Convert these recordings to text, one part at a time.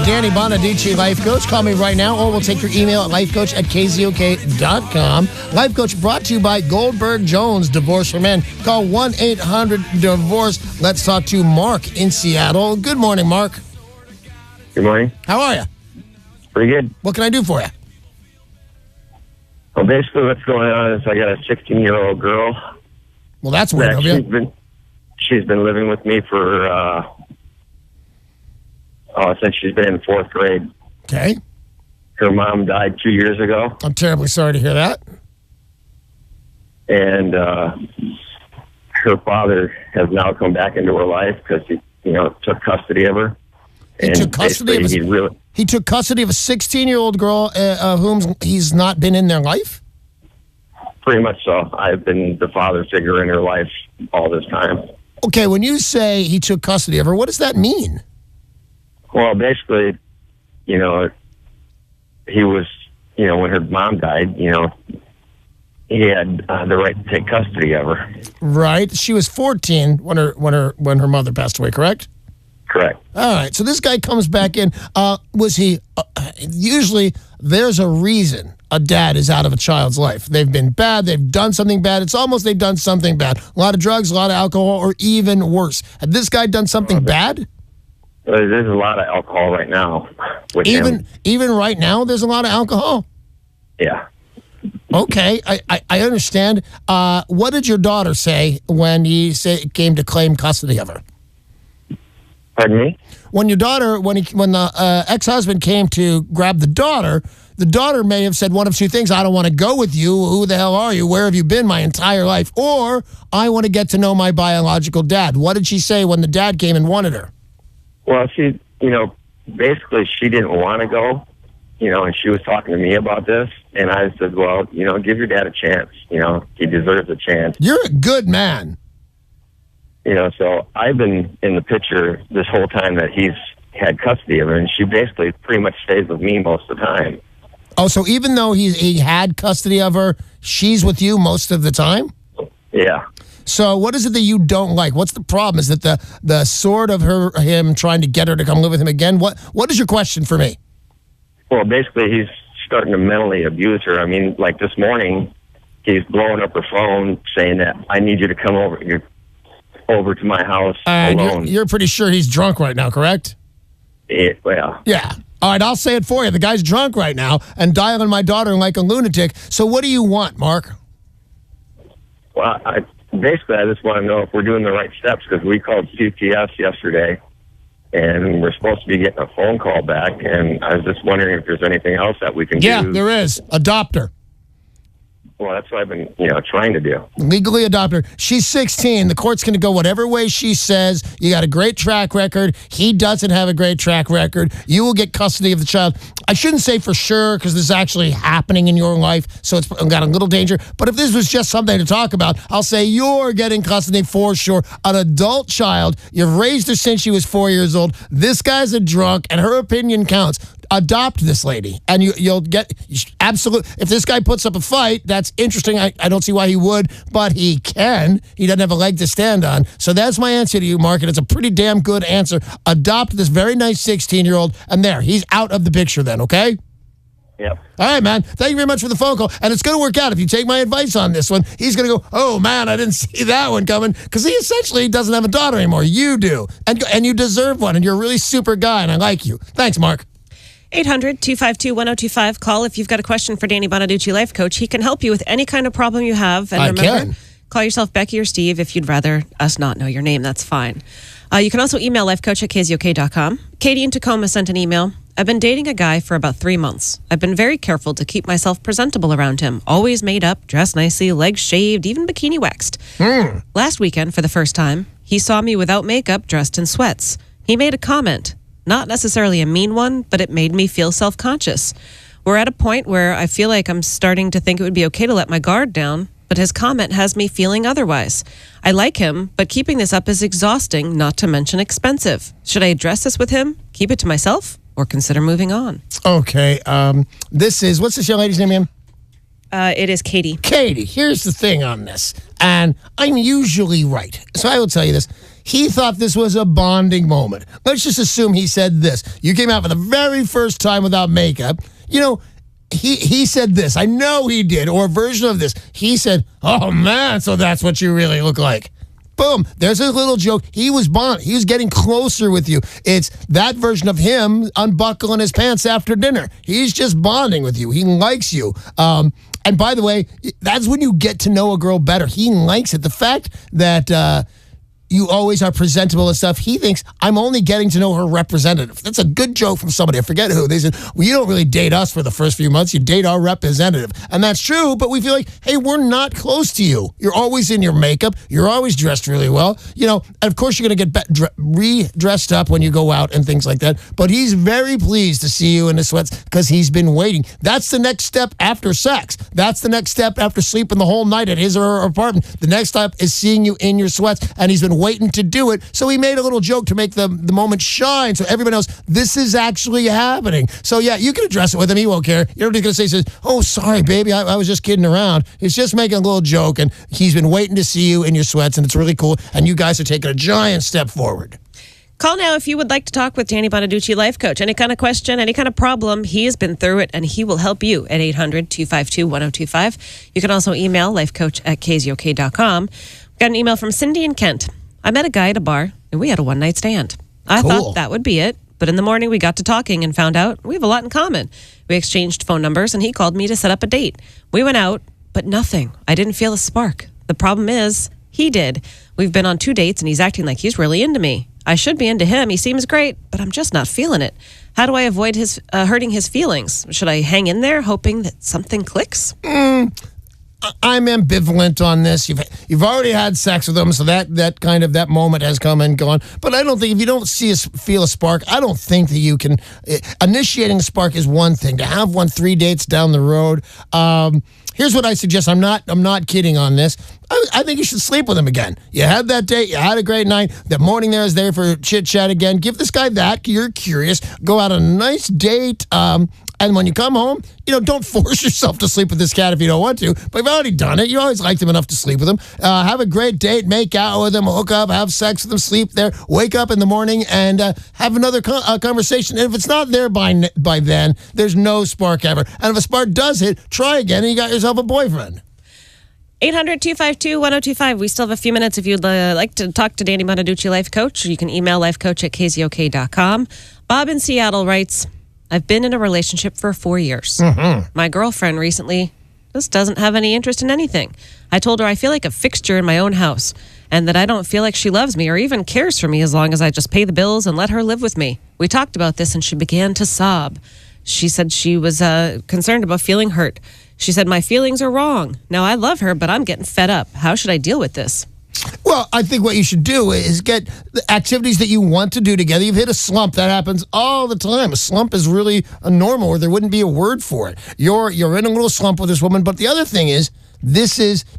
Danny Bonaduce, Life Coach. Call me right now, or we'll take your email at lifecoach@kzok.com. Life Coach brought to you by Goldberg Jones Divorce for Men. Call 1-800-DIVORCE. Let's talk to Mark in Seattle. Good morning, Mark. Good morning. How are you? Pretty good. What can I do for you? Well, basically what's going on is I got a 16-year-old girl. Well, that's weird of you. She's been living with me for, since she's been in 4th grade. Okay. Her mom died 2 years ago. I'm terribly sorry to hear that. And her father has now come back into her life because he, took custody of her. He took custody of he took custody of a 16-year-old girl whom he's not been in their life? Pretty much so. I've been the father figure in her life all this time. Okay, when you say he took custody of her, what does that mean? Well, basically, he was, when her mom died, he had the right to take custody of her. Right. She was 14 when her mother passed away, correct? Correct. All right. So this guy comes back in. Was he? Usually, there's a reason a dad is out of a child's life. They've been bad. They've done something bad. It's almost they've done something bad. A lot of drugs, a lot of alcohol, or even worse. Had this guy done something bad? There's a lot of alcohol right now. Even right now, there's a lot of alcohol? Yeah. Okay, I understand. What did your daughter say when he came to claim custody of her? Pardon me? When your daughter, when the ex-husband came to grab the daughter may have said one of two things. I don't want to go with you. Who the hell are you? Where have you been my entire life? Or I want to get to know my biological dad. What did she say when the dad came and wanted her? Well, she, basically she didn't want to go, and she was talking to me about this. And I said, well, give your dad a chance. He deserves a chance. You're a good man. So I've been in the picture this whole time that he's had custody of her, and she basically pretty much stays with me most of the time. Oh, so even though he had custody of her, she's with you most of the time? Yeah. So what is it that you don't like? What's the problem? Is it the sort of him trying to get her to come live with him again? What is your question for me? Well, basically, he's starting to mentally abuse her. I mean, like this morning, he's blowing up her phone saying that I need you to come over to my house alone. You're pretty sure he's drunk right now, correct? Well. Yeah. All right, I'll say it for you. The guy's drunk right now and dialing my daughter like a lunatic. So what do you want, Mark? Well, I just want to know if we're doing the right steps, because we called CPS yesterday, and we're supposed to be getting a phone call back, and I was just wondering if there's anything else that we can do. Yeah, there is. Adopt her. Well, that's what I've been, trying to do. Legally adopt her. She's 16. The court's going to go whatever way she says. You got a great track record. He doesn't have a great track record. You will get custody of the child. I shouldn't say for sure, because this is actually happening in your life, so it's got a little danger. But if this was just something to talk about, I'll say you're getting custody for sure. An adult child. You've raised her since she was 4 years old. This guy's a drunk, and her opinion counts. Adopt this lady, and you'll get absolute. If this guy puts up a fight, that's interesting. I don't see why he would, but he can. He doesn't have a leg to stand on. So that's my answer to you, Mark, and it's a pretty damn good answer. Adopt this very nice 16-year-old, and there, he's out of the picture then, okay? Yep. All right, man. Thank you very much for the phone call, and it's going to work out. If you take my advice on this one, he's going to go, oh, man, I didn't see that one coming, because he essentially doesn't have a daughter anymore. You do, and you deserve one, and you're a really super guy, and I like you. Thanks, Mark. 800-252-1025. Call if you've got a question for Danny Bonaduce, Life Coach. He can help you with any kind of problem you have. And remember, call yourself Becky or Steve. If you'd rather us not know your name, that's fine. You can also email lifecoach@KZOK.com. Katie in Tacoma sent an email. I've been dating a guy for about 3 months. I've been very careful to keep myself presentable around him. Always made up, dressed nicely, legs shaved, even bikini waxed. Last weekend, for the first time, he saw me without makeup, dressed in sweats. He made a comment. Not necessarily a mean one, but it made me feel self-conscious. We're at a point where I feel like I'm starting to think it would be okay to let my guard down, but his comment has me feeling otherwise. I like him, but keeping this up is exhausting, not to mention expensive. Should I address this with him, keep it to myself, or consider moving on? Okay, what's this young lady's name again? It is Katie. Katie, here's the thing on this, and I'm usually right, so I will tell you this. he thought this was a bonding moment. Let's just assume he said this. You came out for the very first time without makeup. You know, he said this. I know he did, or a version of this. He said, "Oh, man, so that's what you really look like." Boom. There's a little joke. He was bonding. He was getting closer with you. It's that version of him unbuckling his pants after dinner. He's just bonding with you. He likes you. And by the way, that's when you get to know a girl better. He likes it. The fact that you always are presentable and stuff, he thinks, I'm only getting to know her representative. That's a good joke from somebody. I forget who. They said, well, you don't really date us for the first few months. You date our representative. And that's true, but we feel like, hey, we're not close to you. You're always in your makeup. You're always dressed really well. You know, and of course, you're going to get re-dressed up when you go out and things like that. But he's very pleased to see you in the sweats because he's been waiting. That's the next step after sex. That's the next step after sleeping the whole night at his or her apartment. The next step is seeing you in your sweats, and he's been waiting to do it. So he made a little joke to make the moment shine so everybody knows this is actually happening. So yeah, you can address it with him. He won't care. You're not going to say, oh, sorry, baby, I was just kidding around. He's just making a little joke, and he's been waiting to see you in your sweats, and it's really cool, and you guys are taking a giant step forward. Call now if you would like to talk with Danny Bonaduce, life coach. Any kind of question, any kind of problem, he has been through it, and he will help you at 800-252-1025. You can also email lifecoach@kzok.com. Got an email from Cindy in Kent. I met a guy at a bar, and we had a one-night stand. I thought that would be it, but in the morning we got to talking and found out we have a lot in common. We exchanged phone numbers, and he called me to set up a date. We went out, but nothing. I didn't feel a spark. The problem is, he did. We've been on 2 dates, and he's acting like he's really into me. I should be into him. He seems great, but I'm just not feeling it. How do I avoid his hurting his feelings? Should I hang in there hoping that something clicks? I'm ambivalent on this. You've already had sex with him, so that moment has come and gone. But I don't think if you don't feel a spark, I don't think that you can. Initiating a spark is one thing. To have one 3 dates down the road. Here's what I suggest. I'm not kidding on this. I think you should sleep with him again. You had that date. You had a great night. The morning there is there for chit chat again. Give this guy that. You're curious. Go out on a nice date. And when you come home, don't force yourself to sleep with this cat if you don't want to. But you've already done it. You always liked him enough to sleep with him. Have a great date. Make out with him. Hook up. Have sex with him. Sleep there. Wake up in the morning and have another conversation. And if it's not there by then, there's no spark ever. And if a spark does hit, try again and you got yourself a boyfriend. 800-252-1025. We still have a few minutes if you'd like to talk to Danny Bonaduce, life coach. You can email lifecoach@kzok.com. Bob in Seattle writes, I've been in a relationship for 4 years. My girlfriend recently just doesn't have any interest in anything. I told her I feel like a fixture in my own house and that I don't feel like she loves me or even cares for me as long as I just pay the bills and let her live with me. We talked about this and she began to sob. She said she was concerned about feeling hurt. She said, my feelings are wrong. Now I love her, but I'm getting fed up. How should I deal with this? Well, I think what you should do is get the activities that you want to do together. You've hit a slump. That happens all the time. A slump is really a normal, or there wouldn't be a word for it. You're in a little slump with this woman. But the other thing is,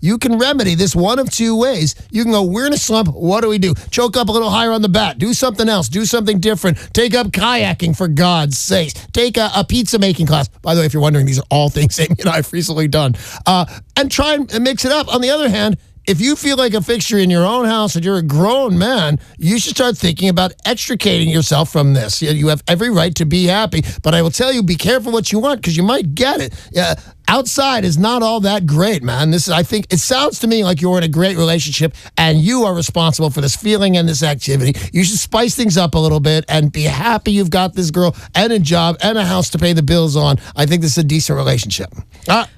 you can remedy this one of two ways. You can go, we're in a slump. What do we do? Choke up a little higher on the bat. Do something else. Do something different. Take up kayaking, for God's sakes. Take a pizza making class. By the way, if you're wondering, these are all things Amy and I have recently done. And try and mix it up. On the other hand, if you feel like a fixture in your own house and you're a grown man, you should start thinking about extricating yourself from this. You have every right to be happy, but I will tell you, be careful what you want because you might get it. Outside is not all that great, man. I think it sounds to me like you're in a great relationship and you are responsible for this feeling and this activity. You should spice things up a little bit and be happy you've got this girl and a job and a house to pay the bills on. I think this is a decent relationship.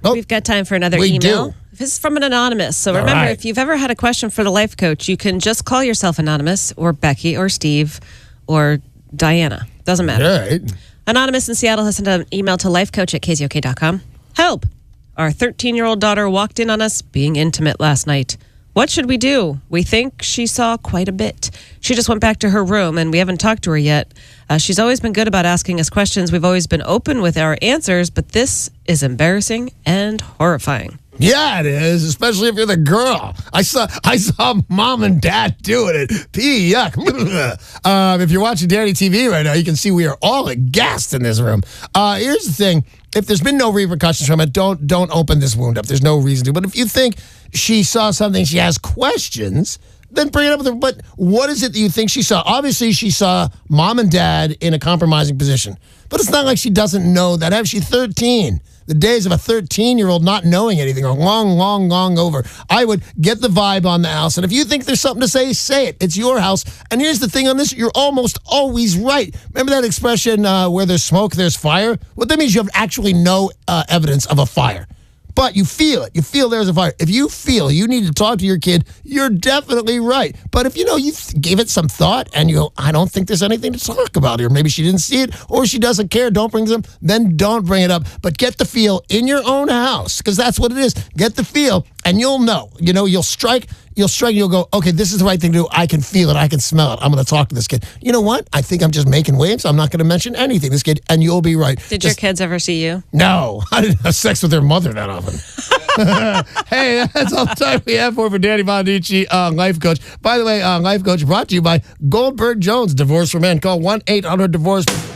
We've got time for another email. This is from an anonymous. So remember, if you've ever had a question for the life coach, you can just call yourself anonymous or Becky or Steve or Diana. Doesn't matter. Right. Anonymous in Seattle has sent an email to lifecoach@kzok.com. Help! Our 13-year-old daughter walked in on us being intimate last night. What should we do? We think she saw quite a bit. She just went back to her room, and we haven't talked to her yet. She's always been good about asking us questions. We've always been open with our answers, but this is embarrassing and horrifying. Yeah, it is, especially if you're the girl. I saw mom and dad doing it. Yuck. If you're watching Danny TV right now, you can see we are all aghast in this room. Here's the thing. If there's been no repercussions from it, don't open this wound up. There's no reason to. But if you think she saw something, she has questions, then bring it up with her. But what is it that you think she saw? Obviously, she saw mom and dad in a compromising position. But it's not like she doesn't know that. She's 13. The days of a 13-year-old not knowing anything are long, long, long over. I would get the vibe on the house. And if you think there's something to say it. It's your house. And here's the thing on this. You're almost always right. Remember that expression, where there's smoke, there's fire? What that means, you have actually no evidence of a fire. But you feel it. You feel there's a fire. If you feel you need to talk to your kid, you're definitely right. But if you gave it some thought and you go, I don't think there's anything to talk about here. Maybe she didn't see it or she doesn't care. Don't bring them. Then don't bring it up. But get the feel in your own house, because that's what it is. Get the feel and you'll know. You'll strike. You'll go, okay, this is the right thing to do. I can feel it. I can smell it. I'm going to talk to this kid. You know what? I think I'm just making waves. I'm not going to mention anything. This kid, and you'll be right. Did your kids ever see you? No. I didn't have sex with their mother that often. Hey, that's all the time we have for Danny Bonaduce, Life Coach. By the way, Life Coach brought to you by Goldberg Jones, Divorce for Men. Call 1-800-DIVORCE.